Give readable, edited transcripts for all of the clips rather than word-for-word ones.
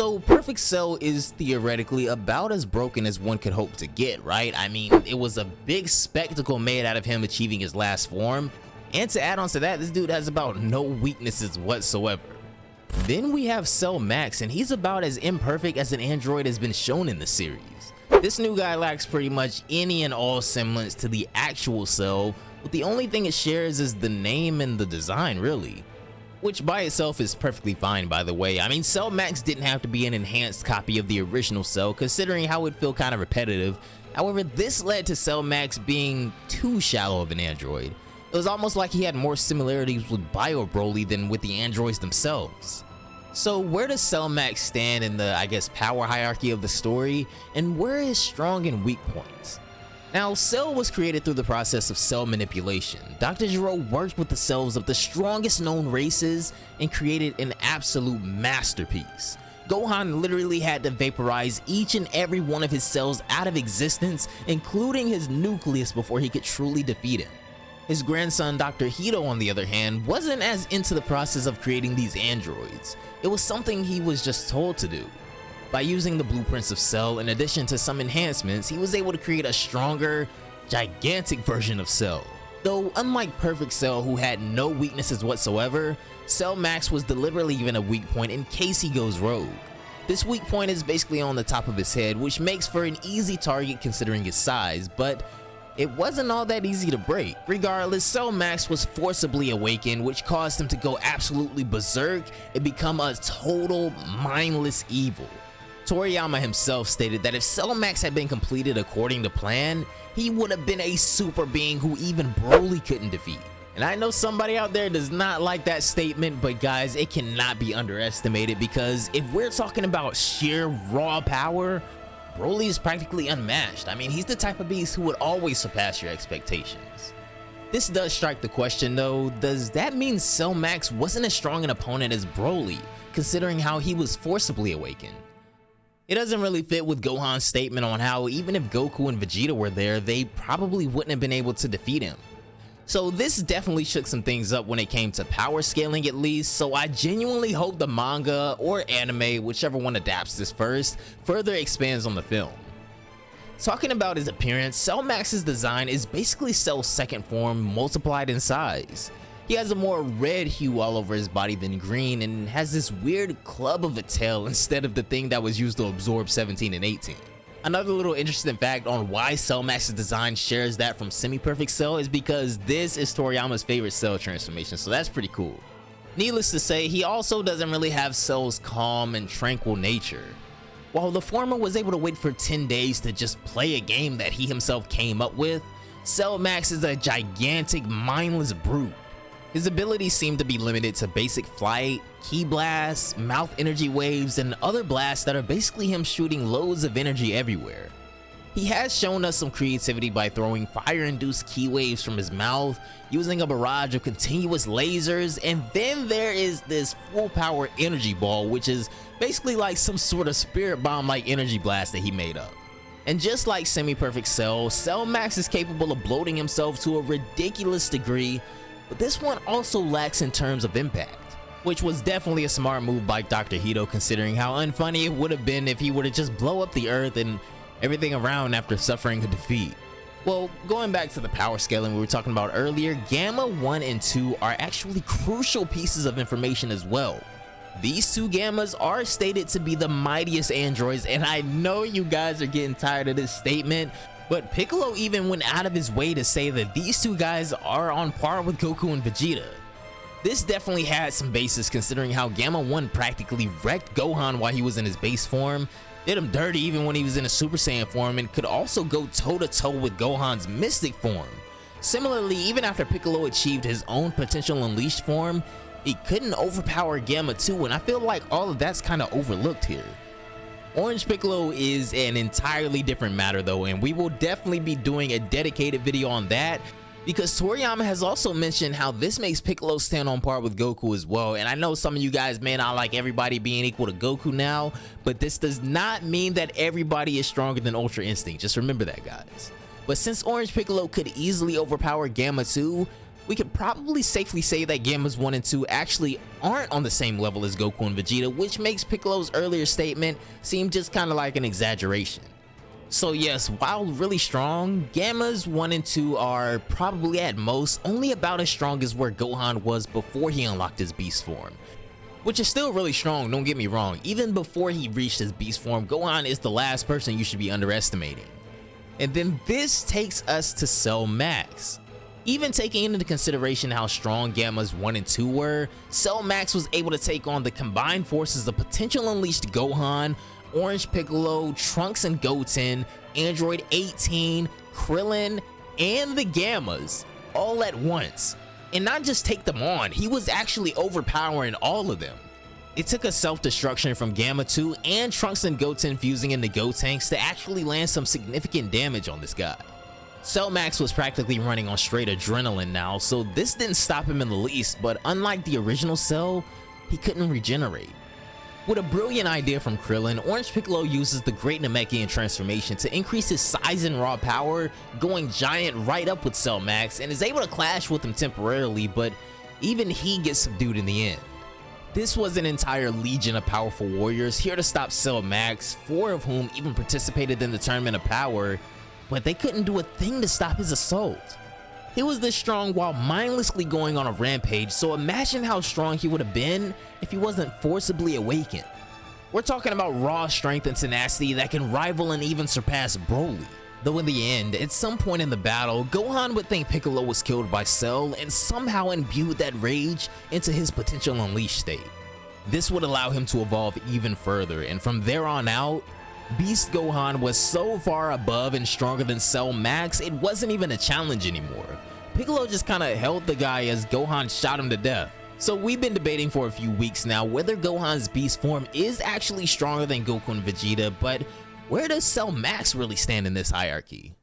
So Perfect Cell is theoretically about as broken as one could hope to get, right? I mean, it was a big spectacle made out of him achieving his last form, and to add on to that, this dude has about no weaknesses whatsoever. Then we have Cell Max, and he's about as imperfect as an android has been shown in the series. This new guy lacks pretty much any and all semblance to the actual Cell, but the only thing it shares is the name and the design, really. Which by itself is perfectly fine, by the way. I mean, Cell Max didn't have to be an enhanced copy of the original Cell, considering how it would feel kind of repetitive. However, this led to Cell Max being too shallow of an android. It was almost like he had more similarities with Bio Broly than with the androids themselves. So where does Cell Max stand in the, I guess, power hierarchy of the story, and where are his strong and weak points? Now, Cell was created through the process of cell manipulation. Dr. Gero worked with the cells of the strongest known races and created an absolute masterpiece. Gohan literally had to vaporize each and every one of his cells out of existence, including his nucleus, before he could truly defeat him. His grandson, Dr. Hito, on the other hand, wasn't as into the process of creating these androids. It was something he was just told to do. By using the blueprints of Cell in addition to some enhancements, he was able to create a stronger, gigantic version of Cell. Though unlike Perfect Cell, who had no weaknesses whatsoever, Cell Max was deliberately given a weak point in case he goes rogue. This weak point is basically on the top of his head, which makes for an easy target considering his size, but it wasn't all that easy to break. Regardless, Cell Max was forcibly awakened, which caused him to go absolutely berserk and become a total mindless evil. Toriyama himself stated that if Cell Max had been completed according to plan, he would have been a super being who even Broly couldn't defeat. And I know somebody out there does not like that statement, but guys, it cannot be underestimated, because if we're talking about sheer raw power, Broly is practically unmatched. I mean, he's the type of beast who would always surpass your expectations. This does strike the question though, does that mean Cell Max wasn't as strong an opponent as Broly, considering how he was forcibly awakened? It doesn't really fit with Gohan's statement on how even if Goku and Vegeta were there, they probably wouldn't have been able to defeat him. So this definitely shook some things up when it came to power scaling, at least, so I genuinely hope the manga or anime, whichever one adapts this first, further expands on the film. Talking about his appearance, Cell Max's design is basically Cell's second form multiplied in size. He has a more red hue all over his body than green, and has this weird club of a tail instead of the thing that was used to absorb 17 and 18. Another little interesting fact on why Cell Max's design shares that from Semi-Perfect Cell is because this is Toriyama's favorite Cell transformation, so that's pretty cool. Needless to say, he also doesn't really have Cell's calm and tranquil nature. While the former was able to wait for 10 days to just play a game that he himself came up with, Cell Max is a gigantic, mindless brute. His abilities seem to be limited to basic flight, ki blasts, mouth energy waves, and other blasts that are basically him shooting loads of energy everywhere. He has shown us some creativity by throwing fire-induced ki waves from his mouth, using a barrage of continuous lasers, and then there is this full-power energy ball, which is basically like some sort of spirit bomb-like energy blast that he made up. And just like Semi-Perfect Cell, Cell Max is capable of bloating himself to a ridiculous degree, but this one also lacks in terms of impact, which was definitely a smart move by Dr. Hito, considering how unfunny it would have been if he were to just blow up the earth and everything around after suffering a defeat. Well, going back to the power scaling we were talking about earlier, Gamma 1 and 2 are actually crucial pieces of information as well. These two Gammas are stated to be the mightiest androids, and I know you guys are getting tired of this statement, but Piccolo even went out of his way to say that these two guys are on par with Goku and Vegeta. This definitely had some basis, considering how Gamma 1 practically wrecked Gohan while he was in his base form, did him dirty even when he was in a Super Saiyan form, and could also go toe-to-toe with Gohan's Mystic form. Similarly, even after Piccolo achieved his own potential Unleashed form, he couldn't overpower Gamma 2, and I feel like all of that's kind of overlooked here. Orange Piccolo is an entirely different matter though, and we will definitely be doing a dedicated video on that, because Toriyama has also mentioned how this makes Piccolo stand on par with Goku as well. And I know some of you guys may not like everybody being equal to Goku now, but this does not mean that everybody is stronger than Ultra Instinct. Just remember that, guys. But since Orange Piccolo could easily overpower Gamma 2, We could probably safely say that Gammas 1 and 2 actually aren't on the same level as Goku and Vegeta, which makes Piccolo's earlier statement seem just kind of like an exaggeration. So yes, while really strong, Gammas 1 and 2 are probably at most only about as strong as where Gohan was before he unlocked his beast form. Which is still really strong, don't get me wrong. Even before he reached his beast form, Gohan is the last person you should be underestimating. And then this takes us to Cell Max. Even taking into consideration how strong Gammas 1 and 2 were, Cell Max was able to take on the combined forces of potential unleashed Gohan, Orange Piccolo, Trunks and Goten, Android 18, Krillin, and the Gammas all at once. And not just take them on, he was actually overpowering all of them. It took a self-destruction from Gamma 2 and Trunks and Goten fusing into Gotenks to actually land some significant damage on this guy. Cell Max was practically running on straight adrenaline now, so this didn't stop him in the least, but unlike the original Cell, he couldn't regenerate. With a brilliant idea from Krillin, Orange Piccolo uses the Great Namekian transformation to increase his size and raw power, going giant right up with Cell Max, and is able to clash with him temporarily, but even he gets subdued in the end. This was an entire legion of powerful warriors here to stop Cell Max, 4 of whom even participated in the Tournament of Power, but they couldn't do a thing to stop his assault. He was this strong while mindlessly going on a rampage, so imagine how strong he would have been if he wasn't forcibly awakened. We're talking about raw strength and tenacity that can rival and even surpass Broly. Though in the end, at some point in the battle, Gohan would think Piccolo was killed by Cell and somehow imbued that rage into his potential unleashed state. This would allow him to evolve even further, and from there on out, Beast Gohan was so far above and stronger than Cell Max, it wasn't even a challenge anymore. Piccolo just kinda held the guy as Gohan shot him to death. So we've been debating for a few weeks now whether Gohan's beast form is actually stronger than Goku and Vegeta, but where does Cell Max really stand in this hierarchy?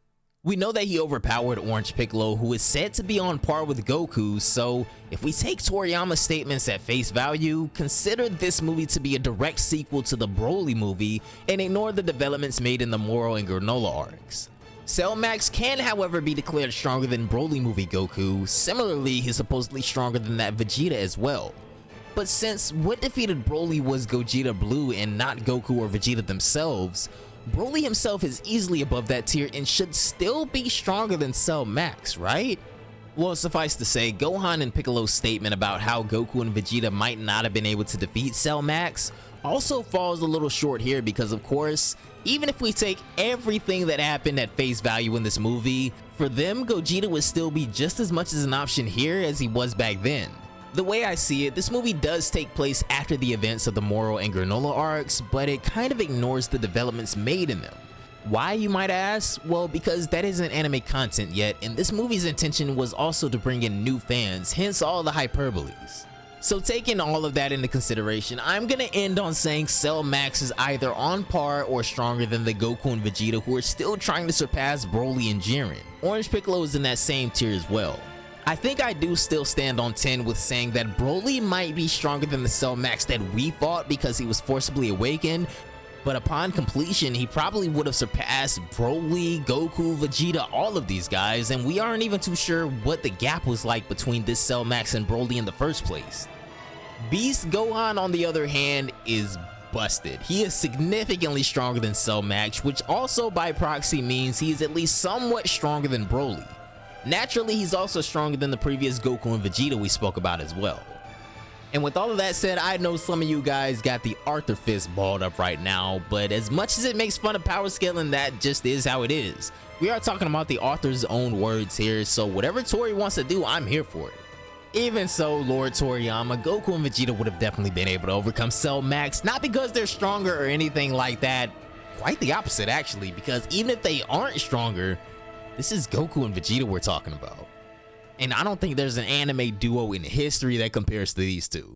We know that he overpowered Orange Piccolo, who is said to be on par with Goku, so if we take Toriyama's statements at face value, consider this movie to be a direct sequel to the Broly movie and ignore the developments made in the Moro and Granola arcs. Cell Max can, however, be declared stronger than Broly movie Goku. Similarly, he's supposedly stronger than that Vegeta as well. But since what defeated Broly was Gogeta Blue and not Goku or Vegeta themselves, Broly himself is easily above that tier and should still be stronger than Cell Max, right? Well, suffice to say, Gohan and Piccolo's statement about how Goku and Vegeta might not have been able to defeat Cell Max also falls a little short here because, of course, even if we take everything that happened at face value in this movie, for them, Gogeta would still be just as much as an option here as he was back then. The way I see it, this movie does take place after the events of the Moro and Granola arcs, but it kind of ignores the developments made in them. Why, you might ask? Well, because that isn't anime content yet, and this movie's intention was also to bring in new fans, hence all the hyperboles. So taking all of that into consideration, I'm gonna end on saying Cell Max is either on par or stronger than the Goku and Vegeta, who are still trying to surpass Broly and Jiren. Orange Piccolo is in that same tier as well. I think I do still stand on 10 with saying that Broly might be stronger than the Cell Max that we fought because he was forcibly awakened, but upon completion he probably would have surpassed Broly, Goku, Vegeta, all of these guys, and we aren't even too sure what the gap was like between this Cell Max and Broly in the first place. Beast Gohan, on the other hand, is busted. He is significantly stronger than Cell Max, which also by proxy means he is at least somewhat stronger than Broly. Naturally, he's also stronger than the previous Goku and Vegeta we spoke about as well. And with all of that said, I know some of you guys got the Arthur fist balled up right now, but as much as it makes fun of power scaling, that just is how it is. We are talking about the author's own words here, so whatever Tori wants to do, I'm here for it. Even so, Lord Toriyama, Goku and Vegeta would have definitely been able to overcome Cell Max, not because they're stronger or anything like that, quite the opposite actually, because even if they aren't stronger, this is Goku and Vegeta we're talking about. And I don't think there's an anime duo in history that compares to these two.